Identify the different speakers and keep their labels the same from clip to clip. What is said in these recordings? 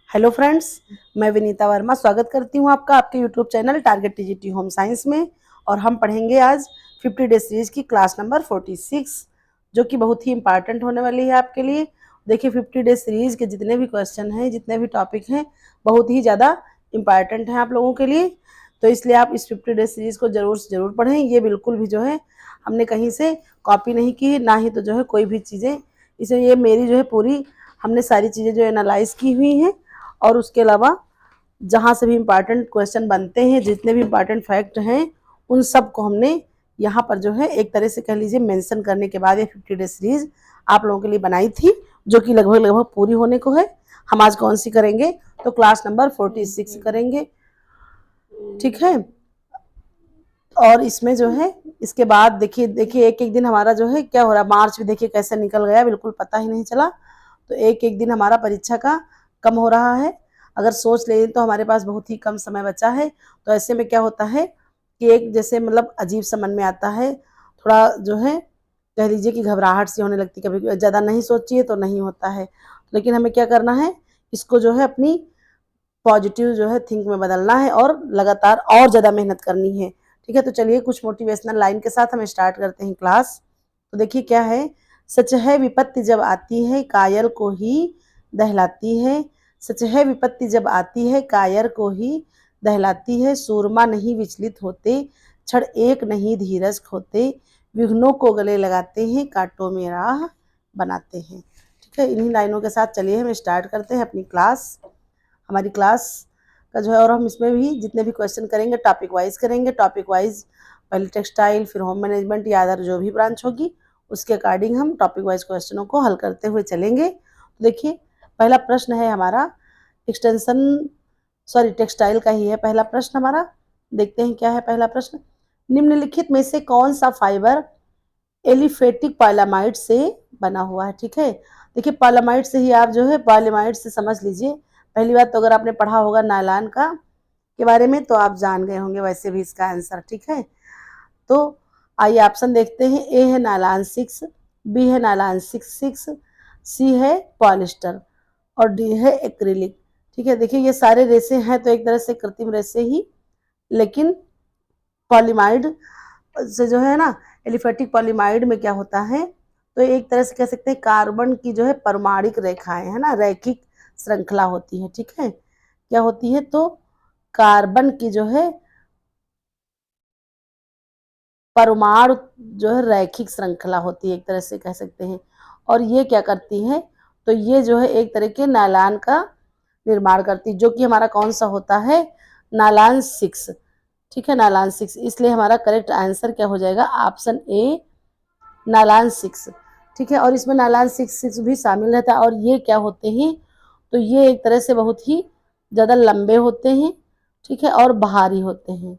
Speaker 1: Hello friends, मैं विनीता वर्मा स्वागत करती हूँ आपका आपके YouTube channel target TGT home science में। और हम पढ़ेंगे आज 50 डे सीरीज की क्लास नंबर 46, जो कि बहुत ही इंपॉर्टेंट होने वाली है आपके लिए। देखिए, 50 डे सीरीज के जितने भी क्वेश्चन हैं, जितने भी टॉपिक हैं, बहुत ही ज़्यादा इंपॉर्टेंट हैं आप लोगों के लिए। तो इसलिए आप इस 50 डे सीरीज को ज़रूर से ज़रूर पढ़ें। ये बिल्कुल भी जो है हमने कहीं से कॉपी नहीं की है, ना ही तो जो है कोई भी चीज़ें, इसे ये मेरी जो है पूरी हमने सारी चीज़ें जो एनालाइज की हुई हैं। और उसके अलावा जहाँ से भी इम्पॉर्टेंट क्वेश्चन बनते हैं, जितने भी इम्पॉर्टेंट फैक्ट हैं, उन सब को हमने यहाँ पर जो है एक तरह से कह लीजिए मेंशन करने के बाद ये 50 डे सीरीज आप लोगों के लिए बनाई थी, जो कि लगभग लगभग पूरी होने को है। हम आज कौन सी करेंगे? तो क्लास नंबर 46 करेंगे, ठीक है। और इसमें जो है इसके बाद देखिए देखिए एक एक दिन हमारा जो है क्या हो रहा है। मार्च भी देखिए कैसे निकल गया, बिल्कुल पता ही नहीं चला। तो एक एक दिन हमारा परीक्षा का कम हो रहा है। अगर सोच ले तो हमारे पास बहुत ही कम समय बचा है। तो ऐसे में क्या होता है कि एक जैसे मतलब अजीब सा मन में आता है, थोड़ा जो है कह लीजिए कि घबराहट सी होने लगती। कभी ज़्यादा नहीं सोचिए तो नहीं होता है, लेकिन हमें क्या करना है, इसको जो है अपनी पॉजिटिव जो है थिंक में बदलना है और लगातार और ज़्यादा मेहनत करनी है, ठीक है। तो चलिए कुछ मोटिवेशनल लाइन के साथ हम स्टार्ट करते हैं क्लास। तो देखिए क्या है, सच है विपत्ति जब आती है कायर को ही दहलाती है। सच है विपत्ति जब आती है कायर को ही दहलाती है। सूरमा नहीं विचलित होते, क्षण एक नहीं धीरज खोते। विघ्नों को गले लगाते हैं, कांटों में राह बनाते हैं। ठीक है, इन्हीं लाइनों के साथ चलिए हम स्टार्ट करते हैं अपनी क्लास। हमारी क्लास का जो है, और हम इसमें भी जितने भी क्वेश्चन करेंगे टॉपिक वाइज करेंगे। टॉपिक वाइज पहले टेक्सटाइल, फिर होम मैनेजमेंट या अदर जो भी ब्रांच होगी उसके अकॉर्डिंग हम टॉपिक वाइज क्वेश्चनों को हल करते हुए चलेंगे। तो देखिए पहला प्रश्न है हमारा एक्सटेंशन सॉरी टेक्सटाइल का ही है पहला प्रश्न हमारा। देखते हैं क्या है पहला प्रश्न। निम्नलिखित में से कौन सा फाइबर एलिफेटिक पालामाइड से बना हुआ है? ठीक है, देखिए पालामाइड से ही आप जो है पालामाइड से समझ लीजिए। पहली बात तो अगर आपने पढ़ा होगा नायलॉन का के बारे में तो आप जान गए होंगे वैसे भी इसका आंसर, ठीक है। तो आइए ऑप्शन देखते हैं। ए है नायलॉन 6, बी है नायलॉन 6, सी है पॉलिस्टर और डी है एक्रिलिक। ठीक है, देखिए ये सारे रेसे हैं तो एक तरह से कृत्रिम रेसे ही, लेकिन पॉलीमाइड से जो है ना, एलिफेटिक पॉलीमाइड में क्या होता है, तो एक तरह से कह सकते हैं कार्बन की जो है परमाणिक रेखाएं है ना, रैखिक श्रृंखला होती है। ठीक है, क्या होती है, तो कार्बन की जो है परमाणु जो है रैखिक श्रृंखला होती है, एक तरह से कह सकते हैं। और ये क्या करती है, तो ये जो है एक तरह के नायलॉन का निर्माण करती है, जो कि हमारा कौन सा होता है, नायलॉन 6। ठीक है, नायलॉन 6, इसलिए हमारा करेक्ट आंसर क्या हो जाएगा, ऑप्शन ए नायलॉन 6। ठीक है, और इसमें नायलॉन 6 भी शामिल रहता है। और ये क्या होते हैं, तो ये एक तरह से बहुत ही ज़्यादा लंबे होते हैं, ठीक है, और भारी होते हैं।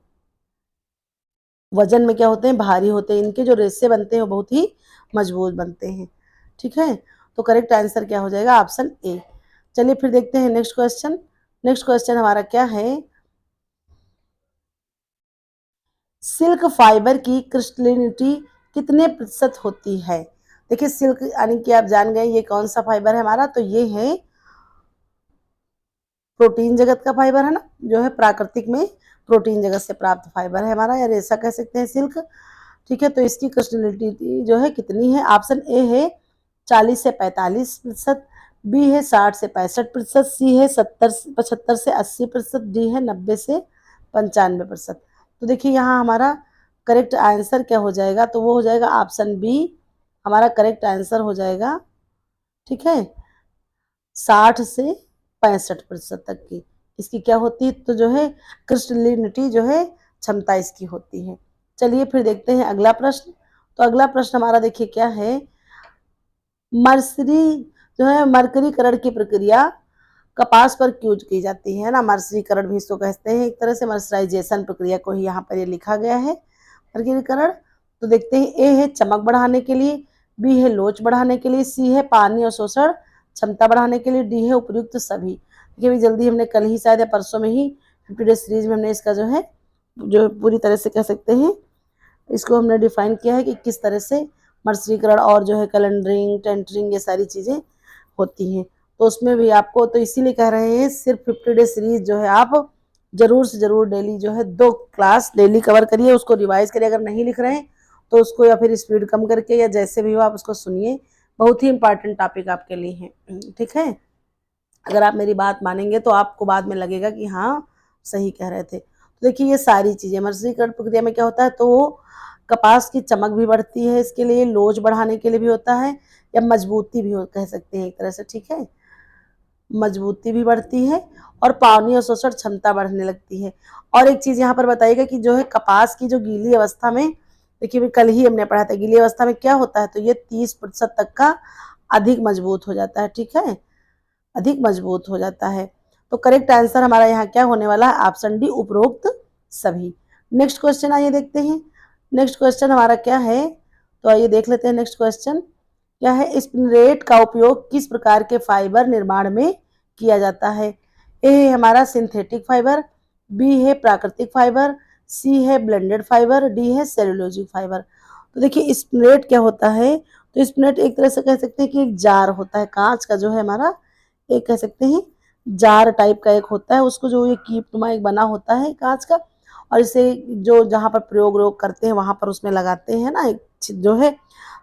Speaker 1: वजन में क्या होते हैं, भारी होते हैं। इनके जो रेशे बनते हैं वो बहुत ही मजबूत बनते हैं। ठीक है, तो करेक्ट आंसर क्या हो जाएगा, ऑप्शन ए। चलिए फिर देखते हैं नेक्स्ट क्वेश्चन। नेक्स्ट क्वेश्चन हमारा क्या है, सिल्क फाइबर की क्रिस्टलिनिटी कितने प्रतिशत होती है? देखिए सिल्क यानी कि आप जान गए ये कौन सा फाइबर है हमारा, तो ये है प्रोटीन जगत का फाइबर है ना, जो है प्राकृतिक में प्रोटीन जगत से प्राप्त फाइबर है हमारा, या रेशा कह सकते हैं सिल्क। ठीक है, तो इसकी क्रिस्टलिनिटी जो है कितनी है, ऑप्शन ए है 40 से 45%, बी है 60 से 65%, सी है 75 से 80%, डी है 90 से 95%। तो देखिए यहाँ हमारा करेक्ट आंसर क्या हो जाएगा, तो वो हो जाएगा ऑप्शन बी, हमारा करेक्ट आंसर हो जाएगा। ठीक है, 60 से 65% तक की इसकी क्या होती है, तो जो है क्रिस्टलिनिटी जो है क्षमता इसकी होती है। चलिए फिर देखते हैं अगला प्रश्न। तो अगला प्रश्न हमारा देखिए क्या है, मर्सरी जो है मरकरीकरण की प्रक्रिया कपास पर क्यों की जाती है ना, मर्सरीकरण भी इसको कहते हैं, एक तरह से मर्सराइजेशन प्रक्रिया को ही यहाँ पर ये लिखा गया है मरकरीकरण। तो देखते हैं, ए है चमक बढ़ाने के लिए, बी है लोच बढ़ाने के लिए, सी है पानी और शोषण क्षमता बढ़ाने के लिए, डी है उपयुक्त सभी। देखिए अभी जल्दी हमने कल ही शायद या परसों में ही 50 डे सीरीज में हमने इसका जो है जो पूरी तरह से कह सकते हैं इसको हमने डिफाइन किया है कि किस तरह से मर्सरीकरण और जो है कैलेंडरिंग टेंटरिंग ये सारी चीज़ें होती हैं। तो उसमें भी आपको, तो इसीलिए कह रहे हैं सिर्फ 50 डे सीरीज जो है आप जरूर से जरूर डेली जो है 2 क्लास डेली कवर करिए, उसको रिवाइज करिए। अगर नहीं लिख रहे हैं तो उसको या फिर स्पीड कम करके या जैसे भी हो आप उसको सुनिए, बहुत ही इंपॉर्टेंट टॉपिक आपके लिए है। ठीक है, अगर आप मेरी बात मानेंगे तो आपको बाद में लगेगा कि हाँ सही कह रहे थे। तो देखिए ये सारी चीज़ें मर्सरीकरण प्रक्रिया में क्या होता है, तो कपास की चमक भी बढ़ती है, इसके लिए लोच बढ़ाने के लिए भी होता है, या मजबूती भी कह सकते हैं एक तरह से। ठीक है, मजबूती भी बढ़ती है और पानी और शोषण क्षमता बढ़ने लगती है। और एक चीज़ यहाँ पर बताइएगा कि जो है कपास की जो गीली अवस्था में, देखिए कल ही हमने पढ़ा था गीली अवस्था में क्या होता है, तो ये 30% तक का अधिक मजबूत हो जाता है। ठीक है, अधिक मजबूत हो जाता है। तो करेक्ट आंसर हमारा यहाँ क्या होने वाला है, ऑप्शन डी उपरोक्त सभी। नेक्स्ट क्वेश्चन आइए देखते हैं। नेक्स्ट क्वेश्चन हमारा क्या है, तो आइए देख लेते हैं। नेक्स्ट क्वेश्चन क्या है, स्पिनरेट का उपयोग किस प्रकार के फाइबर निर्माण में किया जाता है। ए है हमारा सिंथेटिक फाइबर, बी है प्राकृतिक फाइबर, सी है ब्लेंडेड फाइबर, डी है सेलुलोजिक फाइबर। तो देखिए स्पिनरेट क्या होता है, तो स्पिनरेट एक तरह से कह सकते हैं कि एक जार होता है कांच का, जो है हमारा एक कह सकते हैं जार टाइप का एक होता है, उसको जो ये कीपनुमा एक बना होता है कांच का, और इसे जो जहाँ पर प्रयोग करते हैं वहां पर उसमें लगाते हैं ना, एक जो है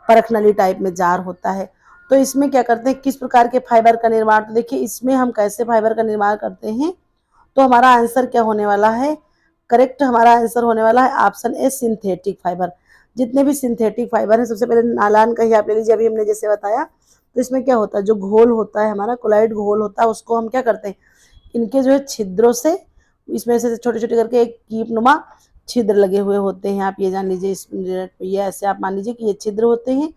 Speaker 1: परख नली टाइप में जार होता है। तो इसमें क्या करते हैं, किस प्रकार के फाइबर का निर्माण, तो देखिए इसमें हम कैसे फाइबर का निर्माण करते हैं, तो हमारा आंसर क्या होने वाला है, करेक्ट हमारा आंसर होने वाला है ऑप्शन ए सिंथेटिक फाइबर। जितने भी सिंथेटिक फाइबर है, सबसे पहले नालान का ही आप ले लीजिए, अभी हमने जैसे बताया। तो इसमें क्या होता है, जो घोल होता है हमारा कोलाइड घोल होता है, उसको हम क्या करते हैं, इनके जो है छिद्रों से, इसमें से छोटे छोटे करके एक कीपनुमा छिद्र लगे हुए होते हैं, आप ये जान लीजिए। ये ऐसे आप मान लीजिए कि ये छिद्र होते हैं,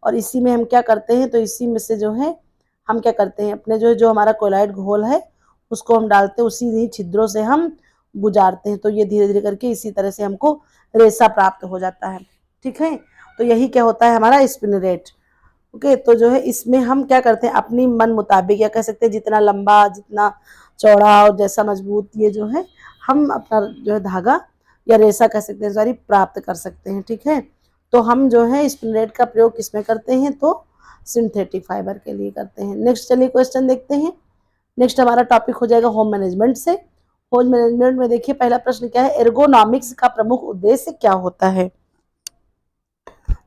Speaker 1: और इसी में हम क्या करते हैं, तो इसी में से जो है हम क्या करते हैं, अपने जो है जो हमारा कोलाइड घोल है उसको हम डालते हैं, उसी ही छिद्रों से हम गुजारते हैं, तो ये धीरे धीरे करके इसी तरह से हमको रेशा प्राप्त हो जाता है। ठीक है, तो यही क्या होता है हमारा स्पिनरेट। ओके, तो जो है इसमें हम क्या करते हैं, अपनी मन मुताबिक या कह सकते हैं जितना लंबा जितना चौड़ा और जैसा मजबूत ये जो है हम अपना जो है धागा या रेशा कह सकते हैं सॉरी प्राप्त कर सकते हैं। ठीक है, तो हम जो है स्पिनरेट का प्रयोग किसमें करते हैं, तो सिंथेटिक फाइबर के लिए करते हैं। नेक्स्ट चलिए क्वेश्चन देखते हैं। नेक्स्ट हमारा टॉपिक हो जाएगा होम मैनेजमेंट से। होम मैनेजमेंट में देखिए पहला प्रश्न क्या है, एर्गोनॉमिक्स का प्रमुख उद्देश्य क्या होता है।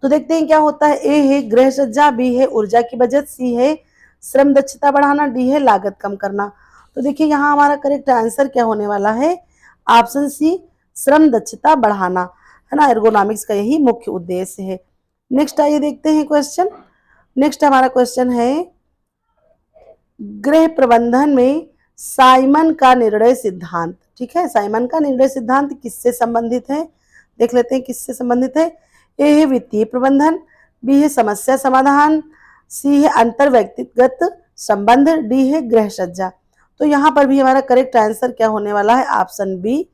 Speaker 1: तो देखते हैं क्या होता है। ए है गृह सज्जा, बी है ऊर्जा की बचत, सी है श्रम दक्षता बढ़ाना, डी है लागत कम करना। तो देखिए यहाँ हमारा करेक्ट आंसर क्या होने वाला है, ऑप्शन सी श्रम दक्षता बढ़ाना, है ना। एर्गोनॉमिक्स का यही मुख्य उद्देश्य है। नेक्स्ट आइए देखते हैं क्वेश्चन। नेक्स्ट हमारा क्वेश्चन है, गृह प्रबंधन में साइमन का निर्णय सिद्धांत। ठीक है, साइमन का निर्णय सिद्धांत किससे संबंधित है, देख लेते हैं किससे संबंधित है। ए है वित्तीय प्रबंधन, बी है समस्या समाधान, सी है अंतर व्यक्तिगत संबंध, डी है गृह सज्जा। तो यहाँ पर भी हमारा करेक्ट आंसर क्या होने वाला है, ऑप्शन बी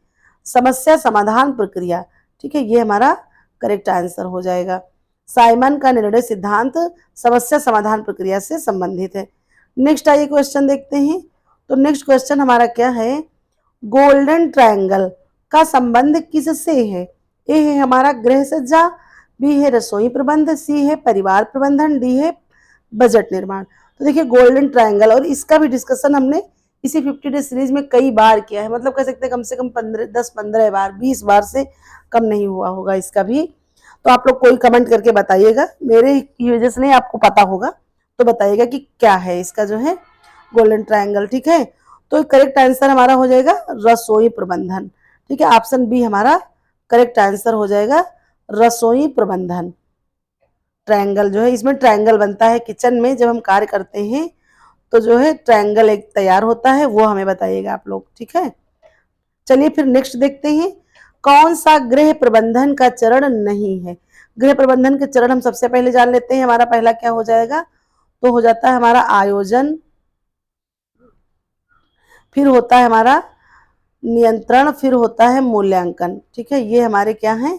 Speaker 1: समस्या समाधान प्रक्रिया। ठीक है, ये हमारा करेक्ट आंसर हो जाएगा। साइमन का निर्णय सिद्धांत समस्या समाधान प्रक्रिया से संबंधित है। नेक्स्ट आइए क्वेश्चन देखते हैं। तो नेक्स्ट क्वेश्चन हमारा क्या है, गोल्डन ट्रायंगल का संबंध किससे है। ए है हमारा गृह सज्जा, बी है रसोई प्रबंध, सी है परिवार प्रबंधन, डी है बजट निर्माण। तो देखिए गोल्डन ट्रायंगल, और इसका भी डिस्कशन हमने इसी 50 डे सीरीज में कई बार किया है, मतलब कह सकते हैं कम से कम 10-15 बार 20 बार से कम नहीं हुआ होगा इसका भी। तो आप लोग कोई कमेंट करके बताइएगा, मेरे की वजह से नहीं आपको पता होगा तो बताइएगा कि क्या है इसका जो है गोल्डन ट्रायंगल। ठीक है, तो करेक्ट आंसर हमारा हो जाएगा रसोई प्रबंधन। ठीक है, ऑप्शन बी हमारा करेक्ट आंसर हो जाएगा रसोई प्रबंधन। ट्रायंगल जो है, इसमें ट्रायंगल बनता है किचन में जब हम कार्य करते हैं, तो जो है ट्रायंगल एक तैयार होता है, वो हमें बताइएगा आप लोग। ठीक है, चलिए फिर नेक्स्ट देखते हैं, कौन सा गृह प्रबंधन का चरण नहीं है। गृह प्रबंधन के चरण हम सबसे पहले जान लेते हैं। हमारा पहला क्या हो जाएगा, तो हो जाता है हमारा आयोजन, फिर होता है हमारा नियंत्रण, फिर होता है मूल्यांकन। ठीक है, ये हमारे क्या हैं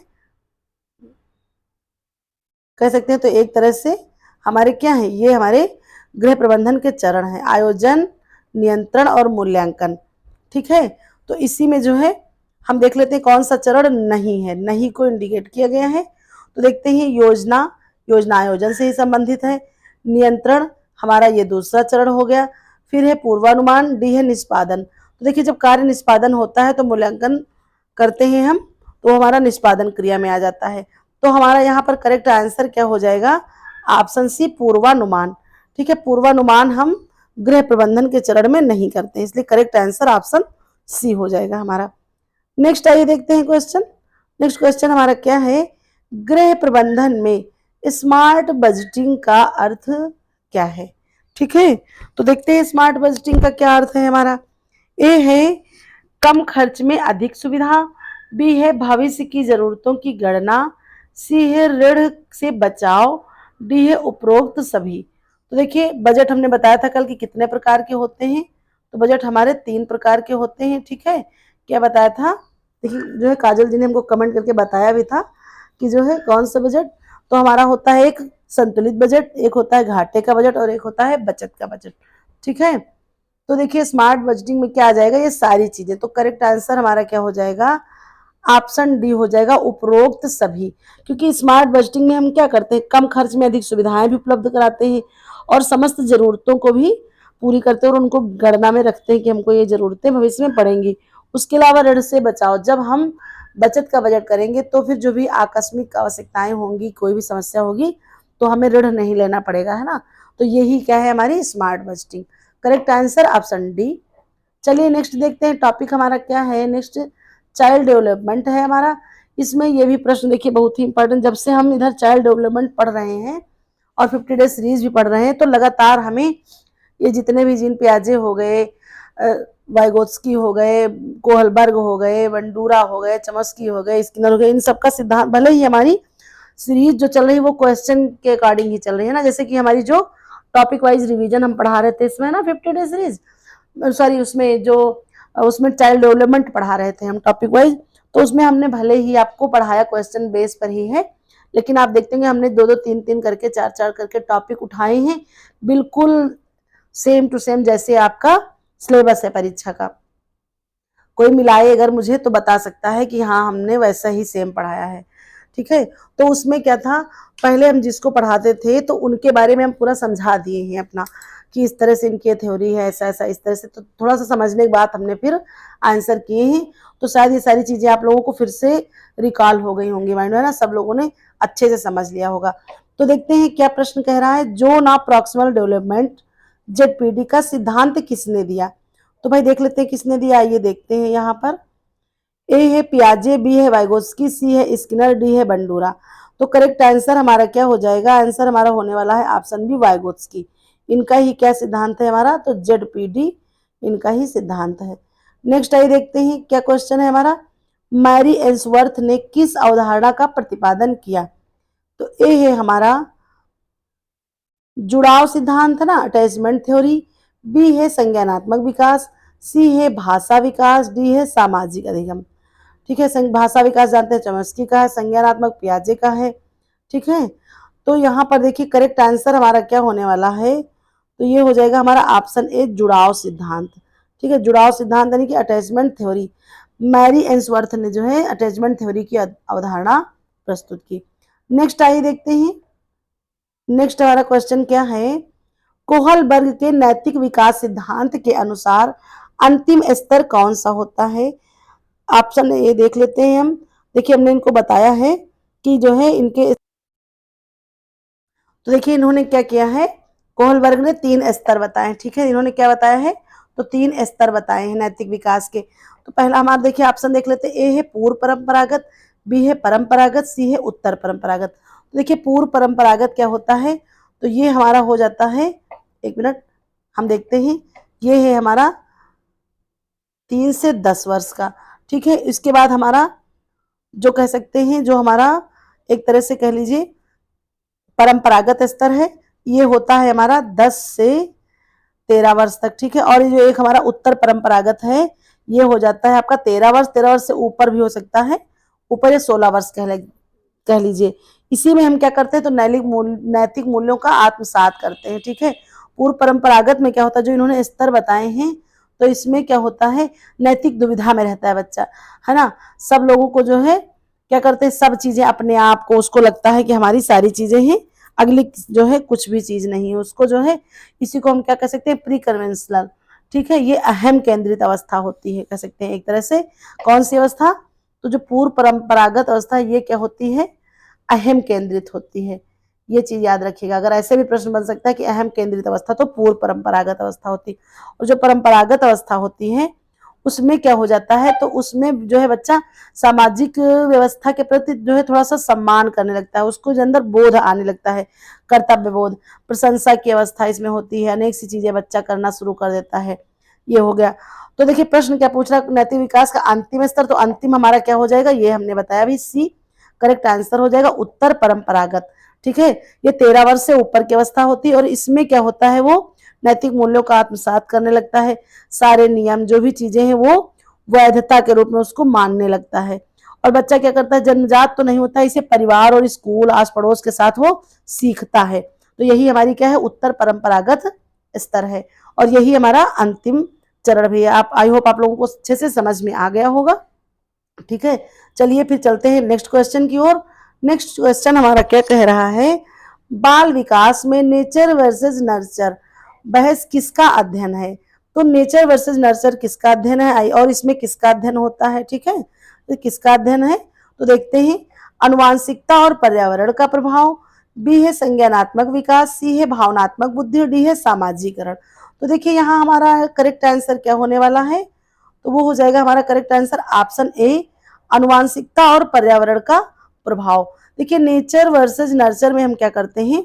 Speaker 1: कह सकते हैं, तो एक तरह से हमारे क्या है, ये हमारे गृह प्रबंधन के चरण हैं, आयोजन, नियंत्रण और मूल्यांकन। ठीक है, तो इसी में जो है हम देख लेते हैं कौन सा चरण नहीं है, नहीं को इंडिकेट किया गया है। तो देखते हैं योजना, योजना आयोजन से ही संबंधित है। नियंत्रण हमारा ये दूसरा चरण हो गया, फिर है पूर्वानुमान, डी है निष्पादन। तो देखिए जब कार्य निष्पादन होता है तो मूल्यांकन करते हैं हम, तो हमारा निष्पादन क्रिया में आ जाता है। तो हमारा यहाँ पर करेक्ट आंसर क्या हो जाएगा, ऑप्शन सी पूर्वानुमान। ठीक है, पूर्वानुमान हम गृह प्रबंधन के चरण में नहीं करते, इसलिए करेक्ट आंसर ऑप्शन सी हो जाएगा हमारा। नेक्स्ट आइए देखते हैं क्वेश्चन। नेक्स्ट क्वेश्चन हमारा क्या है, गृह प्रबंधन में स्मार्ट बजटिंग का अर्थ क्या है। ठीक है, तो देखते हैं स्मार्ट बजटिंग का क्या अर्थ है हमारा। ए है कम खर्च में अधिक सुविधा, बी है भविष्य की जरूरतों की गणना, सी है ऋण से बचाव, डी है उपरोक्त सभी। तो देखिए बजट हमने बताया था कल कि कितने प्रकार के होते हैं, तो बजट हमारे 3 प्रकार के होते हैं। ठीक है, क्या बताया था, देखिए जो है काजल जी ने हमको कमेंट करके बताया भी था कि जो है कौन सा बजट, तो हमारा होता है एक संतुलित बजट, एक होता है घाटे का बजट और एक होता है बचत का बजट। ठीक है, तो देखिए स्मार्ट बजटिंग में क्या आ जाएगा, ये सारी चीजें। तो करेक्ट आंसर हमारा क्या हो जाएगा, ऑप्शन डी हो जाएगा उपरोक्त सभी। क्योंकि स्मार्ट बजटिंग में हम क्या करते हैं, कम खर्च में अधिक सुविधाएं भी उपलब्ध कराते हैं और समस्त जरूरतों को भी पूरी करते हैं और उनको गणना में रखते हैं कि हमको ये जरूरतें भविष्य में पड़ेंगी। उसके अलावा ऋण से बचाओ, जब हम बचत का बजट करेंगे तो फिर जो भी आकस्मिक आवश्यकताएं होंगी, कोई भी समस्या होगी तो हमें ऋण नहीं लेना पड़ेगा, है ना। तो यही क्या है हमारी smart budgeting. Correct answer option D. चलिए नेक्स्ट देखते हैं, टॉपिक हमारा क्या है नेक्स्ट, चाइल्ड डेवलपमेंट है हमारा। इसमें ये भी प्रश्न देखिए बहुत ही इंपॉर्टेंट, जब से हम इधर चाइल्ड डेवलपमेंट पढ़ रहे हैं और 50 डेज सीरीज भी पढ़ रहे हैं तो लगातार हमें ये जितने भी जीन पियाजे हो गए, वाइगोत्स्की हो गए, कोहलबर्ग हो गए, बंडूरा हो गए, चमस्की हो गए, स्किनर हो गए, इन सबका सिद्धांत, भले ही हमारी सीरीज जो चल रही है वो क्वेश्चन के अकॉर्डिंग ही चल रही है ना, जैसे कि हमारी जो टॉपिक वाइज रिवीजन हम पढ़ा रहे थे इसमें ना 50 डे सीरीज, सॉरी उसमें जो उसमें चाइल्ड डेवलपमेंट पढ़ा रहे थे हम टॉपिक वाइज, तो उसमें हमने भले ही आपको पढ़ाया क्वेश्चन बेस पर ही है, लेकिन आप देखते हैं हमने 2-2 3-3 करके 4-4 करके टॉपिक उठाए हैं, बिल्कुल सेम टू सेम जैसे आपका सिलेबस है परीक्षा का। कोई मिलाए अगर मुझे तो बता सकता है कि हाँ हमने वैसा ही सेम पढ़ाया है। ठीक है, तो उसमें क्या था, पहले हम जिसको पढ़ाते थे तो उनके बारे में हम पूरा समझा दिए हैं अपना कि इस तरह से इनकी थ्योरी है, ऐसा ऐसा इस तरह से, तो थोड़ा सा समझने के बाद हमने फिर आंसर किए हैं। तो शायद ये सारी चीजें आप लोगों को फिर से रिकॉल हो गई होंगी माइंड में, है ना, सब लोगों ने अच्छे से समझ लिया होगा। तो देखते हैं क्या प्रश्न कह रहा है, zone of proximal development ZPD का सिद्धांत किसने दिया। तो भाई देख लेते हैं किसने दिया, ये देखते हैं यहाँ पर। ए है पियाजे, बी है वाइगोस्की, सी है स्किनर, डी है बंडूरा। तो करेक्ट आंसर हमारा क्या हो जाएगा, आंसर हमारा होने वाला है ऑप्शन बी वाइगोत्स्की। इनका ही क्या सिद्धांत है हमारा, तो जेडपीडी इनका ही सिद्धांत है। नेक्स्ट आइए देखते हैं क्या क्वेश्चन है हमारा, मैरी एल्सवर्थ ने किस अवधारणा का प्रतिपादन किया। तो ए है हमारा जुड़ाव सिद्धांत ना, अटैचमेंट थ्योरी, बी है संज्ञानात्मक विकास, सी है भाषा विकास, डी है सामाजिक अधिगम। ठीक है, भाषा विकास जानते हैं चमस्की का है, संज्ञानात्मक पियाजे का है। ठीक है, तो यहाँ पर देखिए करेक्ट आंसर हमारा क्या होने वाला है, तो ये हो जाएगा हमारा ऑप्शन ए जुड़ाव सिद्धांत। ठीक है, जुड़ाव सिद्धांत यानी कि अटैचमेंट थ्योरी, मैरी एल्सवर्थ ने जो है अटैचमेंट थ्योरी की अवधारणा प्रस्तुत की। नेक्स्ट आइए देखते हैं, नेक्स्ट हमारा क्वेश्चन क्या है, कोहलबर्ग के नैतिक विकास सिद्धांत के अनुसार अंतिम स्तर कौन सा होता है। ऑप्शन ये देख लेते हैं हम। देखिए हमने इनको बताया है कि जो है इनके, तो देखिए इन्होंने क्या किया है, कोहलबर्ग ने 3 स्तर बताए। ठीक है, इन्होंने क्या बताया है, तो 3 स्तर बताए हैं नैतिक विकास के। तो पहला हमारा देखिए ऑप्शन देख लेते हैं, ए है पूर्व परंपरागत, बी है परंपरागत, सी है उत्तर परंपरागत। तो देखिए पूर्व परंपरागत क्या होता है, तो ये हमारा हो जाता है, एक मिनट हम देखते हैं, ये है हमारा 3 से 10 वर्ष का। ठीक है, इसके बाद हमारा जो कह सकते हैं, जो हमारा एक तरह से कह लीजिए परंपरागत स्तर है, ये होता है हमारा 10 से 13 वर्ष तक। ठीक है, और ये जो एक हमारा उत्तर परंपरागत है ये हो जाता है आपका 13 वर्ष, 13 वर्ष से ऊपर भी हो सकता है, ऊपर ये 16 वर्ष कह लीजिए। इसी में हम क्या करते हैं, तो नैतिक मूल्यों का आत्मसात करते हैं। ठीक है, पूर्व परंपरागत में क्या होता है, जो इन्होंने स्तर बताए हैं, तो इसमें क्या होता है, नैतिक दुविधा में रहता है बच्चा, है ना। सब लोगों को जो है क्या करते हैं, सब चीजें अपने आप को उसको लगता है कि हमारी सारी चीजें ही अगली जो है कुछ भी चीज नहीं है, उसको जो है इसी को हम क्या कह सकते हैं, प्री कन्वेंशनल। ठीक है, ये अहम केंद्रित अवस्था होती है, कह सकते हैं एक तरह से। कौन सी अवस्था? तो जो पूर्व परंपरागत अवस्था ये क्या होती है, अहम केंद्रित होती है। ये चीज याद रखिएगा, अगर ऐसे भी प्रश्न बन सकता है कि अहम केंद्रित अवस्था, तो पूर्व परंपरागत अवस्था होती है। और जो परंपरागत अवस्था होती है उसमें क्या हो जाता है, तो उसमें जो है बच्चा सामाजिक व्यवस्था के प्रति जो है थोड़ा सा सम्मान करने लगता है, उसको अंदर बोध आने लगता है, कर्तव्य बोध, प्रशंसा की अवस्था इसमें होती है, अनेक सी चीजें बच्चा करना शुरू कर देता है। ये हो गया। तो देखिए प्रश्न क्या पूछ रहा है, नैतिक विकास का अंतिम स्तर, तो अंतिम हमारा क्या हो जाएगा, ये हमने बताया अभी, सी करेक्ट आंसर हो जाएगा, उत्तर परंपरागत। ठीक है, ये 13 वर्ष से ऊपर की अवस्था होती है और इसमें क्या होता है, वो नैतिक मूल्यों का आत्मसात करने लगता है, सारे नियम जो भी चीजें हैं वो वैधता के रूप में उसको मानने लगता है। और बच्चा क्या करता है, जन्मजात तो नहीं होता, इसे परिवार और स्कूल आस पड़ोस के साथ वो सीखता है। तो यही हमारी क्या है, उत्तर परंपरागत स्तर है। और यही हमारा अंतिम चरण भी है। आप, आई होप आप लोगों को अच्छे से समझ में आ गया होगा। ठीक है, चलिए फिर चलते हैं नेक्स्ट क्वेश्चन की ओर। नेक्स्ट क्वेश्चन हमारा क्या कह रहा है, बाल विकास में नेचर वर्सेस नर्चर बहस किसका अध्ययन है? तो नेचर वर्सेस नर्चर किसका अध्ययन है और इसमें किसका अध्ययन होता है? ठीक है, तो किसका अध्ययन है, तो देखते हैं। अनुवांशिकता और पर्यावरण का प्रभाव, बी है संज्ञानात्मक विकास, सी है भावनात्मक बुद्धि और डी है सामाजिकरण। तो देखिए यहाँ हमारा करेक्ट आंसर क्या होने वाला है, तो वो हो जाएगा हमारा करेक्ट आंसर ऑप्शन ए, अनुवांशिकता और पर्यावरण का प्रभाव। देखिए नेचर वर्सेस नर्चर में हम क्या करते हैं,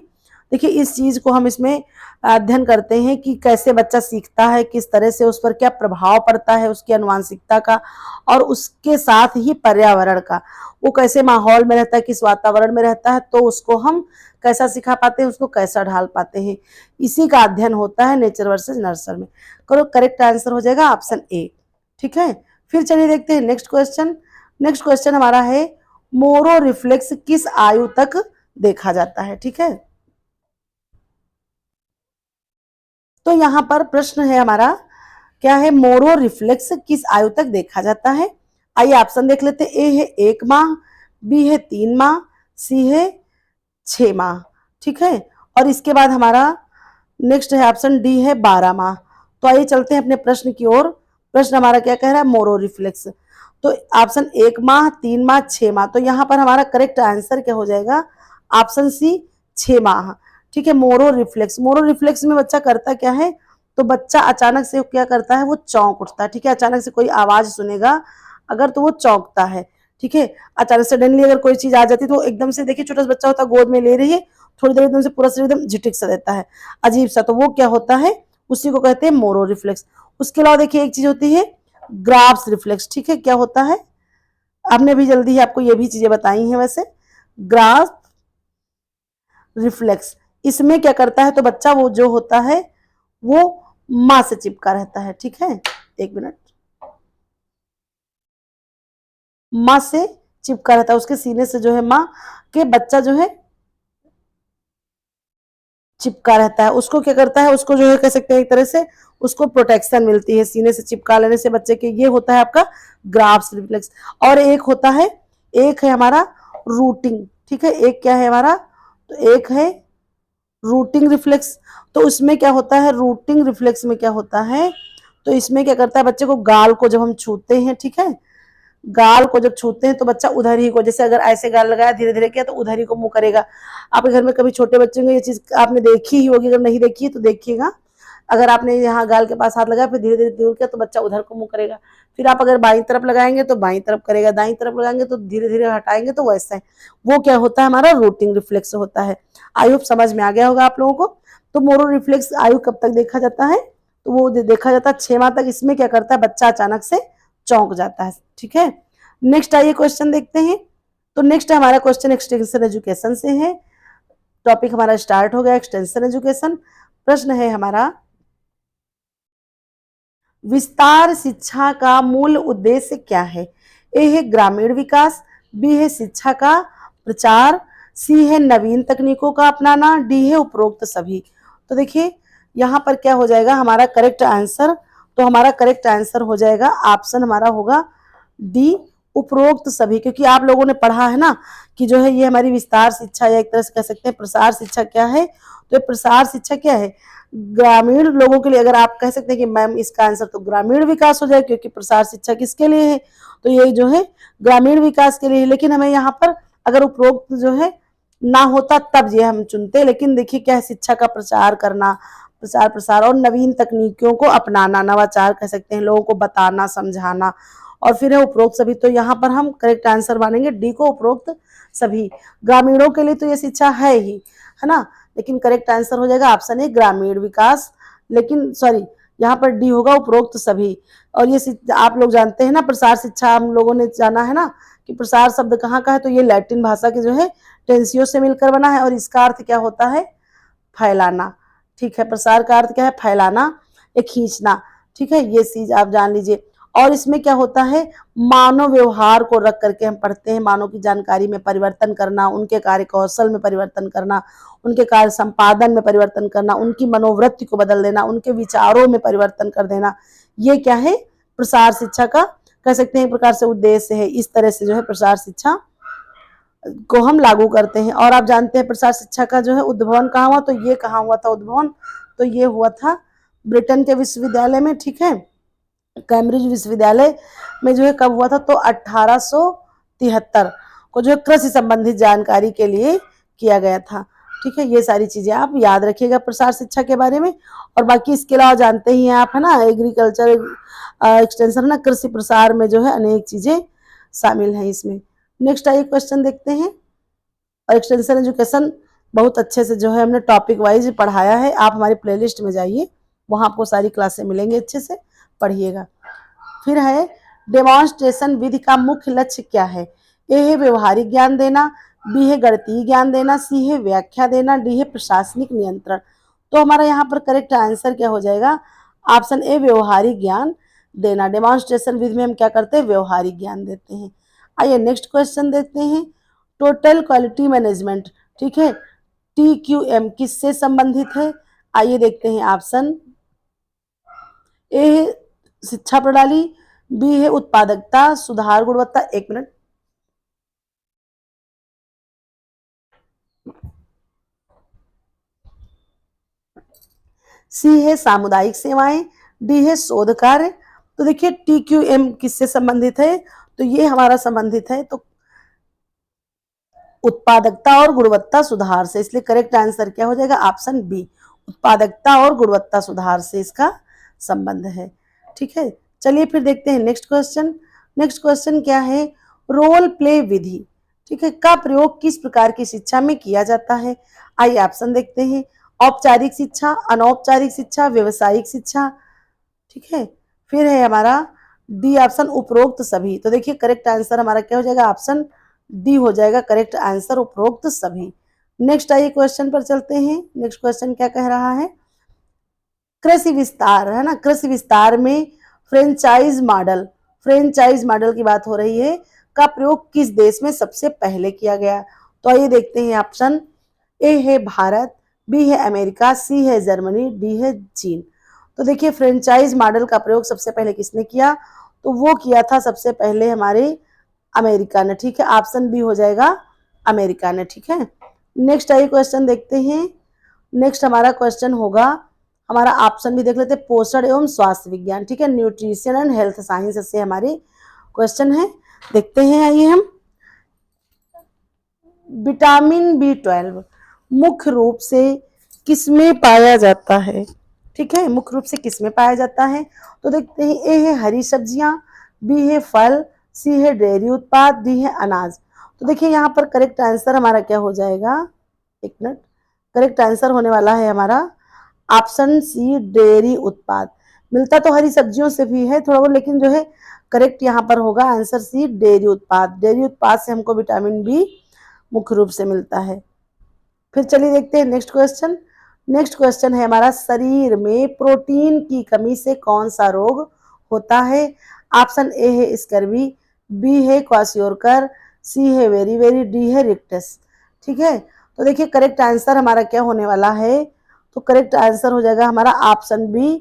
Speaker 1: देखिए इस चीज को हम इसमें अध्ययन करते हैं कि कैसे बच्चा सीखता है, किस तरह से उस पर क्या प्रभाव पड़ता है उसकी अनुवांशिकता का, और उसके साथ ही पर्यावरण का, वो कैसे माहौल में रहता है, किस वातावरण में रहता है, तो उसको हम कैसा सिखा पाते हैं, उसको कैसा ढाल पाते हैं, इसी का अध्ययन होता है नेचर वर्सेस नर्चर में। करो, करेक्ट आंसर हो जाएगा ऑप्शन ए। ठीक है, फिर चलिए देखते हैं नेक्स्ट क्वेश्चन। नेक्स्ट क्वेश्चन हमारा है, मोरो रिफ्लेक्स किस आयु तक देखा जाता है? ठीक है, तो यहां पर प्रश्न है हमारा, क्या है, मोरो रिफ्लेक्स किस आयु तक देखा जाता है? आइए ऑप्शन देख लेते हैं। ए है 1 माह, बी है 3 माह, सी है 6 माह। ठीक है, और इसके बाद हमारा नेक्स्ट है ऑप्शन डी है 12 माह। तो आइए चलते हैं अपने प्रश्न की ओर। प्रश्न हमारा क्या कह रहा है, मोरो रिफ्लेक्स। तो ऑप्शन 1 माह, 3 माह, 6 माह, तो यहाँ पर हमारा करेक्ट आंसर क्या हो जाएगा, ऑप्शन सी 6 माह। ठीक है, मोरो रिफ्लेक्स, मोरो रिफ्लेक्स में बच्चा करता क्या है, तो बच्चा अचानक से क्या करता है, वो चौंक उठता है। ठीक है, अचानक से कोई आवाज सुनेगा अगर, तो वो चौंकता है। ठीक है, अचानक से सडनली अगर कोई चीज आ जाती है तो एकदम से, देखिए छोटा सा बच्चा होता है, गोद में ले रही है, थोड़ी देर एकदम से पूरा शरीर एकदम झिटिक सा देता है, अजीब सा, तो वो क्या होता है, उसी को कहते हैं मोरो रिफ्लेक्स। उसके अलावा देखिए एक चीज होती है ग्राफ्स रिफ्लेक्स। ठीक है, क्या होता है, आपने भी जल्दी ही आपको ये भी चीजें बताई हैं वैसे। ग्राफ रिफ्लेक्स, इसमें क्या करता है, तो बच्चा वो जो होता है वो माँ से चिपका रहता है। ठीक है, एक मिनट, माँ से चिपका रहता है, उसके सीने से जो है माँ के बच्चा जो है चिपका रहता है। उसको क्या करता है, उसको जो है कह सकते हैं एक तरह से उसको प्रोटेक्शन मिलती है, सीने से चिपका लेने से बच्चे के। ये होता है आपका ग्राफ्स रिफ्लेक्स। और एक होता है, एक है हमारा रूटिंग। ठीक है, एक क्या है हमारा, तो एक है रूटिंग रिफ्लेक्स। तो उसमें क्या होता है, रूटिंग रिफ्लेक्स में क्या होता है, तो इसमें क्या करता है, बच्चे को गाल को जब हम छूते हैं, ठीक है, गाल को जब छूते हैं तो बच्चा उधर ही को, जैसे अगर ऐसे गाल लगाया धीरे धीरे किया तो उधर ही को मुंह करेगा। आपके घर में कभी छोटे बच्चे होंगे, ये चीज आपने देखी ही होगी, अगर नहीं देखी है तो देखिएगा। अगर आपने यहाँ गाल के पास हाथ लगाया फिर धीरे धीरे दूर किया तो बच्चा उधर को मुंह करेगा। फिर आप अगर बाईं तरफ लगाएंगे तो बाईं तरफ करेगा, दाईं तरफ लगाएंगे तो धीरे धीरे हटाएंगे तो वैसा है। वो क्या होता है, हमारा रूटिंग रिफ्लेक्स होता है। आई होप समझ में आ गया होगा आप लोगों को। तो मोरो रिफ्लेक्स आयु कब तक देखा जाता है, तो वो देखा जाता है 6 माह तक। इसमें क्या करता है, बच्चा अचानक से चौंक जाता है। ठीक है, नेक्स्ट आइए क्वेश्चन देखते हैं। तो नेक्स्ट हमारा क्वेश्चन एक्सटेंशन एजुकेशन से है। टॉपिक हमारा स्टार्ट हो गया एक्सटेंशन एजुकेशन। प्रश्न है हमारा, विस्तार शिक्षा का मूल उद्देश्य क्या है? ए है ग्रामीण विकास, बी है शिक्षा का प्रचार, सी है नवीन तकनीकों का अपनाना, डी है उपरोक्त सभी। तो देखिए यहाँ पर क्या हो जाएगा हमारा करेक्ट आंसर, तो हमारा करेक्ट आंसर हो जाएगा ऑप्शन हमारा होगा डी, उपरोक्त सभी, क्योंकि आप लोगों ने पढ़ा है ना कि जो है ये हमारी विस्तार शिक्षा या एक तरह से कह सकते हैं प्रसार शिक्षा क्या है। तो ये प्रसार शिक्षा क्या है, ग्रामीण लोगों के लिए। अगर आप कह सकते हैं कि मैम इसका आंसर तो ग्रामीण विकास हो जाए, क्योंकि प्रसार शिक्षा किसके लिए है, तो ये जो है ग्रामीण विकास के लिए। लेकिन हमें यहाँ पर अगर उपरोक्त जो है ना होता तब ये हम चुनते। लेकिन देखिए क्या है, शिक्षा का प्रचार करना, प्रचार प्रसार और नवीन तकनीकों को अपनाना, नवाचार कह सकते हैं, लोगों को बताना समझाना, और फिर है उपरोक्त सभी। तो यहाँ पर हम करेक्ट आंसर मानेंगे डी को, उपरोक्त सभी। ग्रामीणों के लिए तो ये शिक्षा है ही, है ना, लेकिन करेक्ट आंसर हो जाएगा ऑप्शन ए ग्रामीण विकास। लेकिन सॉरी, यहाँ पर डी होगा उपरोक्त सभी। और ये आप लोग जानते हैं ना, प्रसार शिक्षा हम लोगों ने जाना है ना कि प्रसार शब्द कहाँ का है, तो ये लैटिन भाषा के जो है टेंसियो से मिलकर बना है, और इसका अर्थ क्या होता है, फैलाना। ठीक है, प्रसार का अर्थ क्या है, फैलाना या खींचना। ठीक है, ये चीज आप जान लीजिए। और इसमें क्या होता है, मानव व्यवहार को रख करके हम पढ़ते हैं, मानव की जानकारी में परिवर्तन करना, उनके कार्य कौशल में परिवर्तन करना, उनके कार्य संपादन में परिवर्तन करना, उनकी मनोवृत्ति को बदल देना, उनके विचारों में परिवर्तन कर देना। ये क्या है, प्रसार शिक्षा का कह सकते हैं एक प्रकार से उद्देश्य है। इस तरह से जो है प्रसार शिक्षा को हम लागू करते हैं। और आप जानते हैं प्रसार शिक्षा का जो है उद्भवन कहाँ हुआ, तो ये कहाँ हुआ था उद्भवन, तो ये हुआ था ब्रिटेन के विश्वविद्यालय में। ठीक है, कैम्ब्रिज विश्वविद्यालय में जो है कब हुआ था, तो 1873 को जो है कृषि संबंधित जानकारी के लिए किया गया था। ठीक है, ये सारी चीजें आप याद रखिएगा प्रसार शिक्षा के बारे में। और बाकी इसके अलावा जानते ही हैं आप, है ना, एग्रीकल्चर एक्सटेंशन, है ना, कृषि प्रसार में जो है अनेक चीजें शामिल हैं इसमें। नेक्स्ट आइए क्वेश्चन देखते हैं। और एक्सटेंशन एजुकेशन बहुत अच्छे से जो है हमने टॉपिक वाइज पढ़ाया है। आप हमारी प्लेलिस्ट में जाइए, वहां आपको सारी क्लासें मिलेंगी, अच्छे से पढ़िएगा। फिर है डेमोन्स्ट्रेशन विधि का मुख्य लक्ष्य क्या है। ए है व्यवहारिक ज्ञान देना, बी है गणितीय ज्ञान देना, सी है व्याख्या देना, डी है प्रशासनिक नियंत्रण। तो हमारा यहाँ पर करेक्ट आंसर क्या हो जाएगा, ऑप्शन ए व्यवहारिक ज्ञान देना। डेमोन्स्ट्रेशन विधि में हम क्या करते हैं, व्यवहारिक ज्ञान देते हैं। आइए नेक्स्ट क्वेश्चन देखते हैं। टोटल क्वालिटी मैनेजमेंट, ठीक है, TQM किससे संबंधित है। आइए देखते हैं ऑप्शन। ए है शिक्षा प्रणाली, बी है उत्पादकता सुधार गुणवत्ता, एक मिनट, सी है सामुदायिक सेवाएं, डी है शोध कार्य। तो देखिए TQM किससे संबंधित है, तो ये हमारा संबंधित है तो उत्पादकता और गुणवत्ता सुधार से। इसलिए करेक्ट आंसर क्या हो जाएगा, ऑप्शन बी, उत्पादकता और गुणवत्ता सुधार से इसका संबंध है। ठीक है, चलिए फिर देखते हैं नेक्स्ट क्वेश्चन। नेक्स्ट क्वेश्चन क्या है, रोल प्ले विधि, ठीक है, का प्रयोग किस प्रकार की शिक्षा में किया जाता है। आइए ऑप्शन देखते हैं। औपचारिक शिक्षा, अनौपचारिक शिक्षा, व्यवसायिक शिक्षा। ठीक है, फिर है हमारा डी ऑप्शन उपरोक्त सभी। तो देखिए करेक्ट आंसर हमारा क्या हो जाएगा, ऑप्शन डी हो जाएगा करेक्ट आंसर, उपरोक्त सभी। नेक्स्ट आइए क्वेश्चन पर चलते हैं। नेक्स्ट क्वेश्चन क्या कह रहा है, कृषि विस्तार, है ना, कृषि विस्तार में फ्रेंचाइज मॉडल की बात हो रही है, का प्रयोग किस देश में सबसे पहले किया गया। तो आइए देखते हैं ऑप्शन। ए है भारत, बी है अमेरिका, सी है जर्मनी, डी है चीन। तो देखिए फ्रेंचाइज मॉडल का प्रयोग सबसे पहले किसने किया, तो वो किया था सबसे पहले हमारे अमेरिका ने। ठीक है, ऑप्शन बी हो जाएगा अमेरिका ने। ठीक है, नेक्स्ट आइए क्वेश्चन देखते हैं। नेक्स्ट हमारा क्वेश्चन होगा, हमारा ऑप्शन भी देख लेते हैं, पोषण एवं स्वास्थ्य विज्ञान। ठीक है, न्यूट्रिशन एंड हेल्थ साइंस से हमारे क्वेश्चन है, देखते हैं। आइए हम, विटामिन B12 मुख्य रूप से किसमें पाया जाता है। ठीक है, मुख्य रूप से किसमें पाया जाता है, तो देखते हैं। ए है हरी सब्जियां, बी है फल, सी है डेयरी उत्पाद, डी है अनाज। तो देखिए यहाँ पर करेक्ट आंसर हमारा क्या हो जाएगा, एक मिनट, करेक्ट आंसर होने वाला है हमारा ऑप्शन सी डेयरी उत्पाद। मिलता तो हरी सब्जियों से भी है थोड़ा बहुत, लेकिन जो है करेक्ट यहाँ पर होगा आंसर सी डेयरी उत्पाद। डेयरी उत्पाद से हमको विटामिन बी मुख्य रूप से मिलता है। फिर चलिए देखते हैं नेक्स्ट क्वेश्चन। नेक्स्ट क्वेश्चन है हमारा, शरीर में प्रोटीन की कमी से कौन सा रोग होता है। ऑप्शन ए है स्कर्वी, बी है क्वाशियोरकर, सी है वेरी, डी है रिक्टस। ठीक है, तो देखिए करेक्ट आंसर हमारा क्या होने वाला है, तो करेक्ट आंसर हो जाएगा हमारा ऑप्शन बी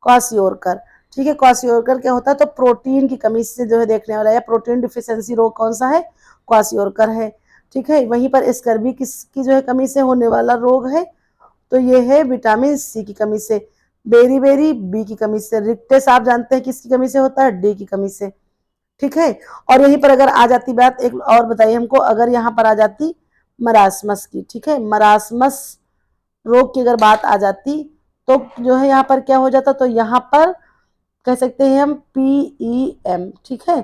Speaker 1: क्वाशियोरकर। ठीक है। क्वाशियोरकर क्या होता है, तो प्रोटीन की कमी से जो है देखने वाला, या प्रोटीन डिफिशियंसी रोग कौन सा है, क्वाशियोरकर है। ठीक है। वहीं पर स्कर्वी किसकी जो है कमी से होने वाला रोग है, तो ये है विटामिन सी की कमी से। बेरी बी की कमी से। रिक्टेस आप जानते हैं किसकी कमी से होता है, डी की कमी से। ठीक है। और यहीं पर अगर आ जाती बात, एक और बताइए हमको, अगर यहाँ पर आ जाती मरासमस की, ठीक है, मरासमस रोग की अगर बात आ जाती, तो जो है यहाँ पर क्या हो जाता, तो यहाँ पर कह सकते हैं हम PEM, ठीक है,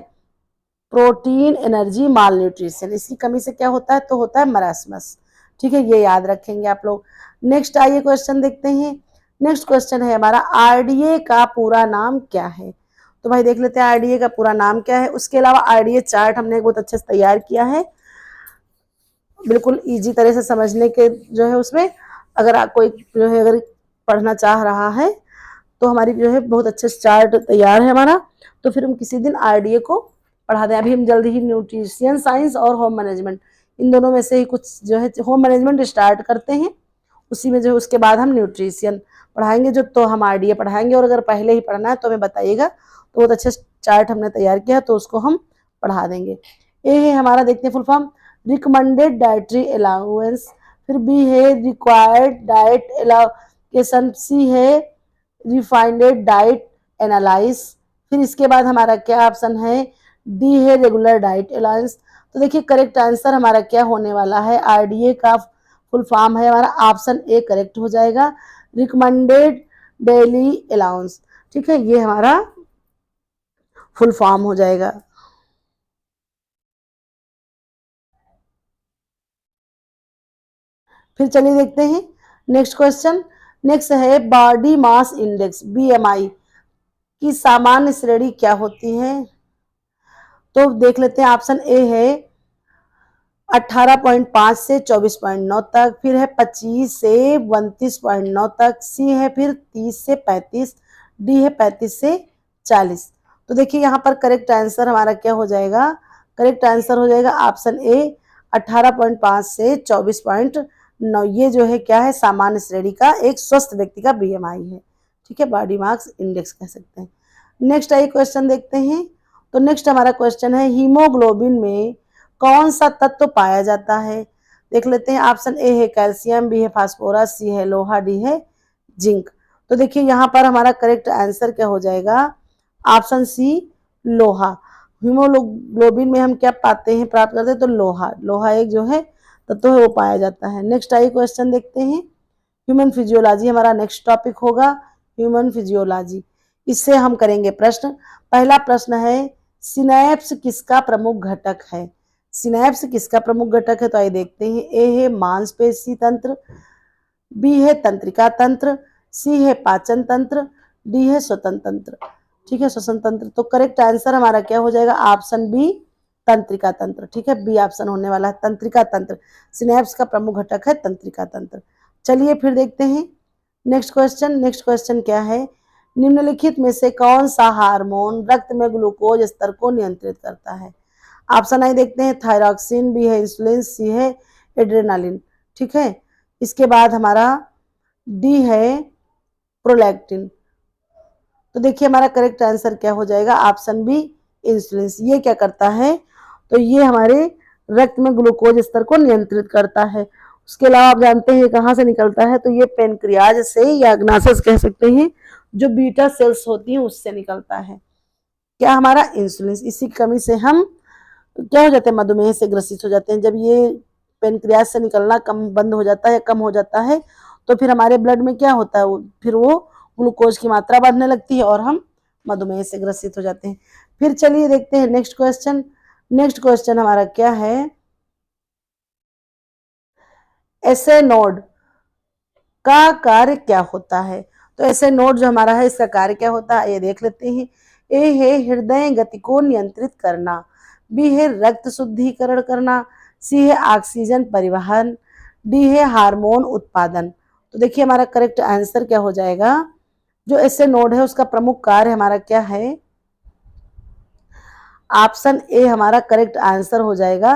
Speaker 1: प्रोटीन एनर्जी माल न्यूट्रिशन, इसकी कमी से क्या होता है, तो होता है मरासमस। ठीक है, ये याद रखेंगे आप लोग। नेक्स्ट आइए क्वेश्चन देखते हैं। नेक्स्ट क्वेश्चन है हमारा, RDA का पूरा नाम क्या है। तो भाई देख लेते हैं RDA का पूरा नाम क्या है। उसके अलावा RDA चार्ट हमने बहुत अच्छे से तैयार किया है, बिल्कुल इजी तरह से समझने के जो है उसमें, अगर कोई जो है अगर पढ़ना चाह रहा है तो हमारी जो है बहुत अच्छे से चार्ट तैयार है हमारा, तो फिर हम किसी दिन RDA को पढ़ा दें। अभी हम जल्दी ही न्यूट्रिशन साइंस और होम मैनेजमेंट, इन दोनों में से ही कुछ जो है, होम मैनेजमेंट स्टार्ट करते हैं, उसी में जो है उसके बाद हम न्यूट्रिशन पढ़ाएंगे, जो तो हम RDA पढ़ाएंगे। और अगर पहले ही पढ़ना है तो हमें बताइएगा, तो बहुत अच्छे चार्ट हमने तैयार किया है, तो उसको हम पढ़ा देंगे। ए है हमारा, देखते हैं full form, recommended dietary allowance. फिर बी है रिक्वायर्ड डाइट एलोकेशन। सी है रिफाइंडेड डाइट एनालाइज। फिर इसके बाद हमारा क्या ऑप्शन है, डी है रेगुलर डाइट अलाउंस। तो देखिए करेक्ट आंसर हमारा क्या होने वाला है, RDA का फुल फॉर्म है हमारा, ऑप्शन ए करेक्ट हो जाएगा, रिकमेंडेड डेली अलाउंस। ठीक है, ये हमारा फुल फॉर्म हो जाएगा। फिर चलिए देखते हैं नेक्स्ट क्वेश्चन। नेक्स्ट है बॉडी मास इंडेक्स BMI की सामान्य श्रेणी क्या होती है। तो देख लेते हैं, ऑप्शन ए है 18.5 से 24.9 तक, फिर है 25 से 32.9 तक, सी है फिर 30 से 35, डी है 35 से 40। तो देखिए यहाँ पर करेक्ट आंसर हमारा क्या हो जाएगा, करेक्ट आंसर हो जाएगा ऑप्शन ए 18.5 से 24.9। ये जो है क्या है, सामान्य श्रेणी का एक स्वस्थ व्यक्ति का BMI है। ठीक है, बॉडी मास इंडेक्स कह सकते हैं। नेक्स्ट आइए क्वेश्चन देखते हैं। तो नेक्स्ट हमारा क्वेश्चन है, हीमोग्लोबिन में कौन सा तत्व पाया जाता है। देख लेते हैं, ऑप्शन ए है कैल्शियम, बी है फास्फोरस, सी है लोहा, डी है जिंक। तो देखिए यहाँ पर हमारा करेक्ट आंसर क्या हो जाएगा, ऑप्शन सी लोहा। हीमोग्लोबिन में हम क्या पाते हैं, प्राप्त करते हैं, तो लोहा, लोहा एक जो है तत्व है वो पाया जाता है। नेक्स्ट आइए क्वेश्चन देखते हैं, ह्यूमन फिजियोलॉजी हमारा नेक्स्ट टॉपिक होगा, ह्यूमन फिजियोलॉजी। इससे हम करेंगे प्रश्न। पहला प्रश्न है, सिनैप्स किसका प्रमुख घटक है। सिनैप्स किसका प्रमुख घटक है, तो आइए देखते हैं। ए है मांसपेशी तंत्र, बी है तंत्रिका तंत्र, सी है पाचन तंत्र, डी है श्वसन तंत्र। ठीक है, श्वसन तंत्र। तो करेक्ट आंसर हमारा क्या हो जाएगा, ऑप्शन बी तंत्रिका तंत्र। ठीक है, बी ऑप्शन होने वाला है, तंत्रिका तंत्र। सिनैप्स का प्रमुख घटक है तंत्रिका तंत्र। चलिए फिर देखते हैं नेक्स्ट क्वेश्चन। नेक्स्ट क्वेश्चन क्या है, निम्नलिखित में से कौन सा हार्मोन रक्त में ग्लूकोज स्तर को नियंत्रित करता है। ऑप्शन आई देखते हैं, थायरॉक्सिन, बी है इंसुलिन, सी है एड्रेनालिन। ठीक है, इसके बाद हमारा डी है प्रोलैक्टिन। तो देखिए हमारा करेक्ट आंसर क्या हो जाएगा, ऑप्शन बी इंसुलिन। ये क्या करता है, तो ये हमारे रक्त में ग्लूकोज स्तर को नियंत्रित करता है। उसके अलावा आप जानते हैं कहाँ से निकलता है, तो ये पेनक्रियाज से या अग्नाशय कह सकते हैं, जो बीटा सेल्स होती हैं उससे निकलता है। क्या हमारा इंसुलिन, इसी की कमी से हम क्या हो जाते हैं, मधुमेह से ग्रसित हो जाते हैं। जब ये पेनक्रियाज से निकलना कम बंद हो जाता है, कम हो जाता है, तो फिर हमारे ब्लड में क्या होता है, फिर वो ग्लूकोज की मात्रा बढ़ने लगती है और हम मधुमेह से ग्रसित हो जाते हैं। फिर चलिए देखते हैं नेक्स्ट क्वेश्चन। नेक्स्ट क्वेश्चन हमारा क्या है, एसे नोड का कार्य क्या होता है। तो ऐसे नोड जो हमारा है इसका कार्य क्या होता है, ये देख लेते हैं। ए है हृदय गति को नियंत्रित करना, बी है रक्त शुद्धिकरण करना, सी है ऑक्सीजन परिवहन, डी है हार्मोन उत्पादन। तो देखिए हमारा करेक्ट आंसर क्या हो जाएगा, जो ऐसे नोड है उसका प्रमुख कार्य हमारा क्या है, ऑप्शन ए हमारा करेक्ट आंसर हो जाएगा,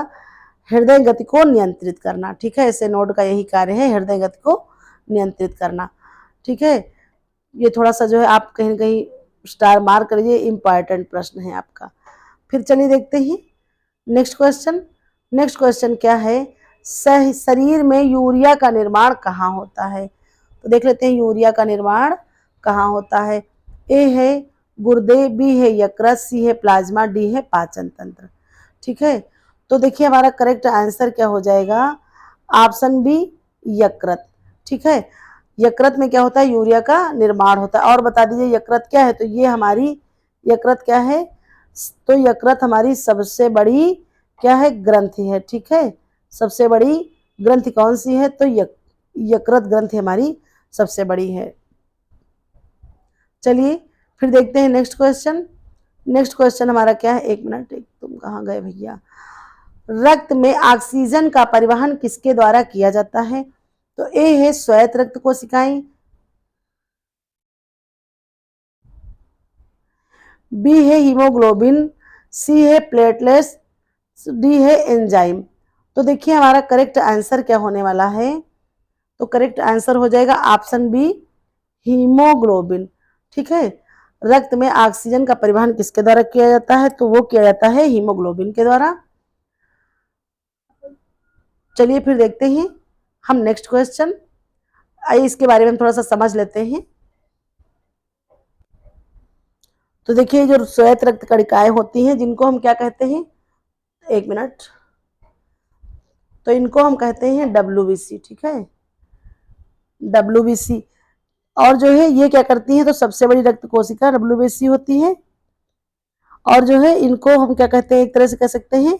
Speaker 1: हृदय गति को नियंत्रित करना। ठीक है, ऐसे नोड का यही कार्य है, हृदय गति को नियंत्रित करना। ठीक है, ये थोड़ा सा जो है आप कहीं ना कहीं स्टार मार्क करिए, इंपॉर्टेंट प्रश्न है आपका। फिर चलिए देखते हैं नेक्स्ट क्वेश्चन। नेक्स्ट क्वेश्चन क्या है, शरीर में यूरिया का निर्माण कहाँ होता है? तो देख लेते हैं यूरिया का निर्माण कहाँ होता है। ए है गुर्दे, बी है यकृत, सी है प्लाज्मा, डी है पाचन तंत्र। ठीक है, तो देखिए हमारा करेक्ट आंसर क्या हो जाएगा, ऑप्शन बी यकृत। ठीक है, यकृत में क्या होता है, यूरिया का निर्माण होता है। और बता दीजिए यकृत क्या है, तो ये हमारी यकृत क्या है, तो यकृत हमारी सबसे बड़ी क्या है, ग्रंथि है। ठीक है, सबसे बड़ी ग्रंथि कौन सी है, तो यकृत ग्रंथि हमारी सबसे बड़ी है। चलिए फिर देखते हैं नेक्स्ट क्वेश्चन। नेक्स्ट क्वेश्चन हमारा क्या है, एक मिनट, तुम कहाँ गए भैया। रक्त में ऑक्सीजन का परिवहन किसके द्वारा किया जाता है? तो ए है श्वेत रक्त कोशिकाएं, बी है हीमोग्लोबिन, सी है प्लेटलेट्स, डी है एंजाइम। तो देखिए हमारा करेक्ट आंसर क्या होने वाला है, तो करेक्ट आंसर हो जाएगा ऑप्शन बी हीमोग्लोबिन। ठीक है, रक्त में ऑक्सीजन का परिवहन किसके द्वारा किया जाता है, तो वो किया जाता है हीमोग्लोबिन के द्वारा। चलिए फिर देखते हैं हम नेक्स्ट क्वेश्चन। आइए इसके बारे में थोड़ा सा समझ लेते हैं। तो देखिए जो श्वेत रक्त कणिकाएं होती हैं, जिनको हम क्या कहते हैं, एक मिनट, तो इनको हम कहते हैं WBC। ठीक है, WBC। और जो है ये क्या करती है, तो सबसे बड़ी रक्त कोशिका WBC होती है। और जो है इनको हम क्या कहते हैं, एक तरह से कह सकते हैं।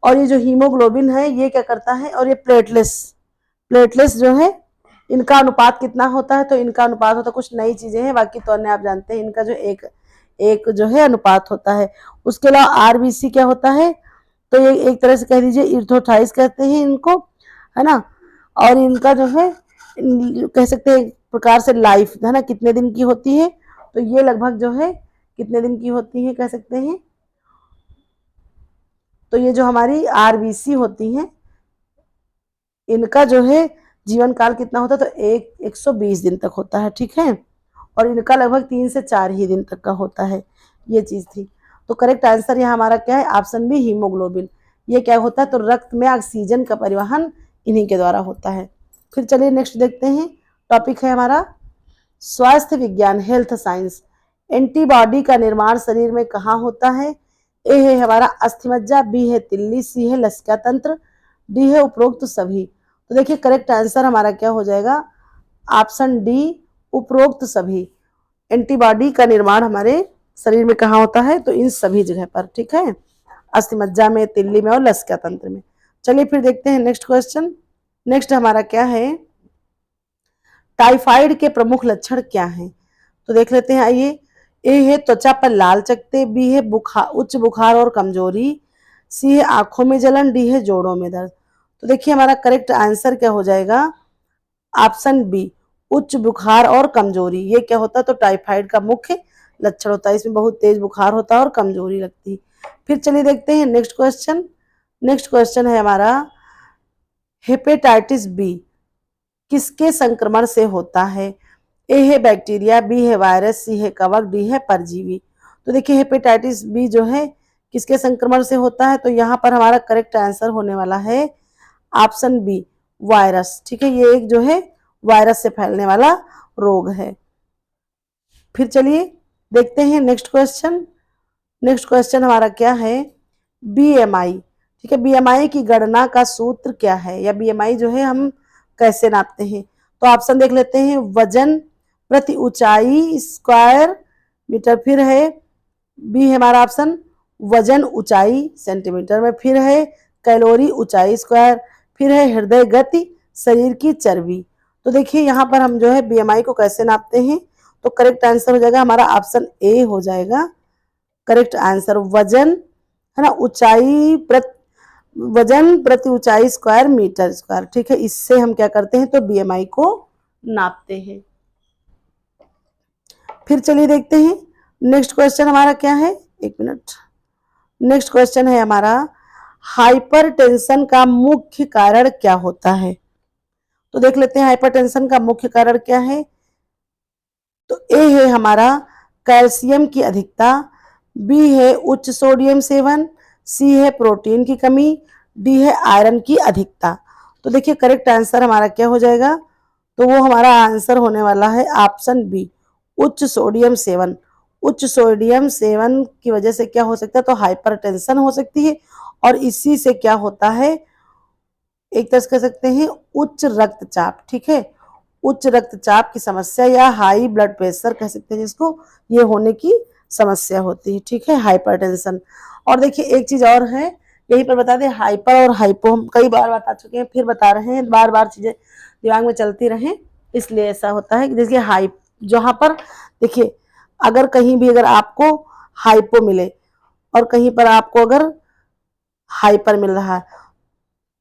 Speaker 1: और ये जो हीमोग्लोबिन है ये क्या करता है, और ये प्लेटलेट्स जो है इनका अनुपात कितना होता है, तो इनका अनुपात होता है, कुछ नई चीजें हैं, बाकी तो अन्य आप जानते हैं, इनका जो एक जो है अनुपात होता है। उसके अलावा RBC क्या होता है, तो ये एक तरह से कह दीजिए इर्थोथाइस कहते हैं इनको, है ना। और इनका जो है कह सकते हैं एक प्रकार से लाइफ, है ना, कितने दिन की होती है, तो ये लगभग जो है कितने दिन की होती है कह सकते हैं, तो ये जो हमारी RBC होती हैं इनका जो है जीवन काल कितना होता है, तो 120 दिन तक होता है। ठीक है, और इनका लगभग 3 से 4 ही दिन तक का होता है, ये चीज थी। तो करेक्ट आंसर यहाँ हमारा क्या है, ऑप्शन बी हीमोग्लोबिन। ये क्या होता है, तो रक्त में ऑक्सीजन का परिवहन इन्हीं के द्वारा होता है। फिर चलिए नेक्स्ट देखते हैं, टॉपिक है हमारा स्वास्थ्य विज्ञान, हेल्थ साइंस। एंटीबॉडी का निर्माण शरीर में कहाँ होता है? ए है हमारा अस्थिमज्जा, बी है तिल्ली, सी है लसिका तंत्र, डी है उपरोक्त सभी। तो देखिए करेक्ट आंसर हमारा क्या हो जाएगा, ऑप्शन डी उपरोक्त सभी। एंटीबॉडी का निर्माण हमारे शरीर में कहाँ होता है, तो इन सभी जगह पर। ठीक है, अस्थिमज्जा में, तिल्ली में और लसिका तंत्र में। चलिए फिर देखते हैं नेक्स्ट क्वेश्चन। नेक्स्ट हमारा क्या है, टाइफाइड के प्रमुख लक्षण क्या हैं? तो देख लेते हैं, आइए। ए है त्वचा पर लाल चकत्ते, बी है उच्च बुखार और कमजोरी, सी है आंखों में जलन, डी है जोड़ों में दर्द। तो देखिए हमारा करेक्ट आंसर क्या हो जाएगा, ऑप्शन बी उच्च बुखार और कमजोरी। ये क्या होता है, तो टाइफाइड का मुख्य लक्षण होता है, इसमें बहुत तेज बुखार होता है और कमजोरी लगती है। फिर चलिए देखते हैं नेक्स्ट क्वेश्चन। नेक्स्ट क्वेश्चन है हमारा हेपेटाइटिस बी किसके संक्रमण से होता है? ए है बैक्टीरिया, बी है वायरस, सी है कवक, डी है परजीवी। तो देखिए हेपेटाइटिस बी जो है किसके संक्रमण से होता है, तो यहाँ पर हमारा करेक्ट आंसर होने वाला है ऑप्शन बी वायरस। ठीक है, ये एक जो है वायरस से फैलने वाला रोग है। फिर चलिए देखते हैं नेक्स्ट क्वेश्चन। नेक्स्ट क्वेश्चन हमारा क्या है, BMI। ठीक है, BMI की गणना का सूत्र क्या है, या BMI जो है हम कैसे नापते हैं? तो ऑप्शन देख लेते हैं, वजन प्रति ऊंचाई स्क्वायर मीटर, फिर है बी है हमारा ऑप्शन वजन ऊंचाई सेंटीमीटर में, फिर है कैलोरी ऊंचाई स्क्वायर, फिर है हृदय गति शरीर की चर्बी। तो देखिए यहाँ पर हम जो है BMI को कैसे नापते हैं, तो करेक्ट आंसर हो जाएगा हमारा ऑप्शन ए हो जाएगा करेक्ट आंसर, वजन, है ना, वजन प्रति ऊंचाई स्क्वायर मीटर स्क्वायर। ठीक है, इससे हम क्या करते हैं, तो BMI को नापते हैं। फिर चलिए देखते हैं नेक्स्ट क्वेश्चन हमारा क्या है, एक मिनट। नेक्स्ट क्वेश्चन है हमारा हाइपरटेंशन का मुख्य कारण क्या होता है? तो देख लेते हैं हाइपरटेंशन का मुख्य कारण क्या है। तो ए है हमारा कैल्शियम की अधिकता, बी है उच्च सोडियम सेवन, सी है प्रोटीन की कमी, डी है आयरन की अधिकता। तो देखिए करेक्ट आंसर हमारा क्या हो जाएगा, तो वो हमारा आंसर होने वाला है ऑप्शन बी, उच्च सोडियम सेवन। उच्च सोडियम सेवन की वजह से क्या हो सकता है, तो हाइपरटेंशन हो सकती है, और इसी से क्या होता है, एक तरह से कह सकते हैं उच्च रक्तचाप। ठीक है, उच्च रक्तचाप की समस्या या हाई ब्लड प्रेशर कह सकते हैं जिसको, ये होने की समस्या होती है। ठीक है, हाइपरटेंशन। और देखिए एक चीज और है, यहीं पर बता दें, हाइपर और हाइपो हम कई बार बता चुके हैं, फिर बता रहे हैं, बार बार चीजें दिमाग में चलती रहें, इसलिए ऐसा होता है कि देखिए हाइप, जहां पर देखिए अगर कहीं भी अगर आपको हाइपो मिले और कहीं पर आपको अगर हाइपर मिल रहा है,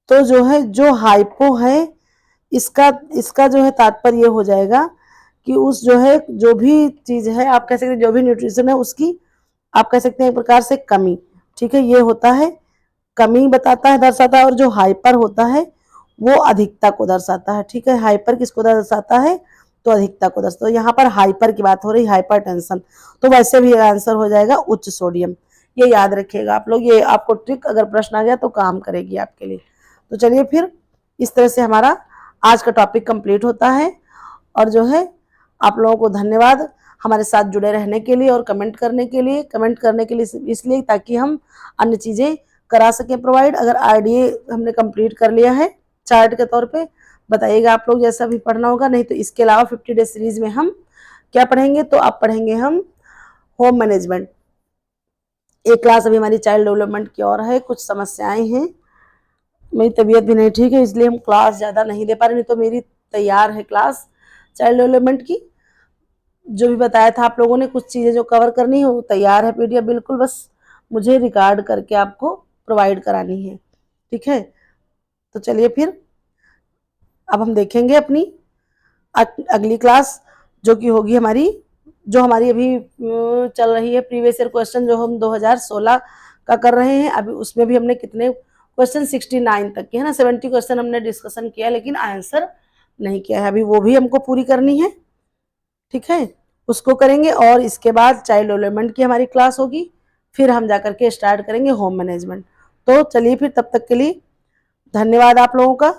Speaker 1: तो जो है जो हाइपो है इसका इसका जो है तात्पर्य हो जाएगा कि उस जो है जो भी चीज है, आप कह सकते हैं जो भी न्यूट्रिशन है उसकी आप कह सकते हैं एक प्रकार से कमी। ठीक है, ये होता है कमी बताता है, दर्शाता है, और जो हाइपर होता है वो अधिकता को दर्शाता है। ठीक है, हाइपर किसको दर्शाता है, तो अधिकता को दर्शाता है। यहाँ पर हाइपर की बात हो रही, हाइपर टेंशन, तो वैसे भी आंसर हो जाएगा उच्च सोडियम। ये याद रखिएगा आप लोग, ये आपको ट्रिक अगर प्रश्न आ गया तो काम करेगी आपके लिए। तो चलिए फिर इस तरह से हमारा आज का टॉपिक कंप्लीट होता है। और जो है आप लोगों को धन्यवाद हमारे साथ जुड़े रहने के लिए और कमेंट करने के लिए। कमेंट करने के लिए इसलिए ताकि हम अन्य चीज़ें करा सकें प्रोवाइड। अगर आईडीए हमने कंप्लीट कर लिया है चार्ट के तौर पे, बताइएगा आप लोग जैसा भी पढ़ना होगा। नहीं तो इसके अलावा 50 डे सीरीज में हम क्या पढ़ेंगे, तो आप पढ़ेंगे हम होम मैनेजमेंट। एक क्लास अभी हमारी चाइल्ड डेवलपमेंट की और है, कुछ समस्याएं हैं, मेरी तबीयत भी नहीं ठीक है, इसलिए हम क्लास ज़्यादा नहीं दे पा रहे। नहीं तो मेरी तैयार है क्लास चाइल्ड डेवलपमेंट की, जो भी बताया था आप लोगों ने, कुछ चीज़ें जो कवर करनी है वो तैयार है पीडीएफ बिल्कुल, बस मुझे रिकॉर्ड करके आपको प्रोवाइड करानी है। ठीक है, तो चलिए फिर अब हम देखेंगे अपनी अगली क्लास, जो कि होगी हमारी, जो हमारी अभी चल रही है प्रीवियस ईयर क्वेश्चन, जो हम 2016 का कर रहे हैं। अभी उसमें भी हमने कितने क्वेश्चन, 69 तक के है ना, 70 क्वेश्चन हमने डिस्कशन किया, लेकिन आंसर नहीं किया है, अभी वो भी हमको पूरी करनी है। ठीक है, उसको करेंगे, और इसके बाद चाइल्ड डेवलपमेंट की हमारी क्लास होगी, फिर हम जाकर के स्टार्ट करेंगे होम मैनेजमेंट। तो चलिए फिर, तब तक के लिए धन्यवाद आप लोगों का।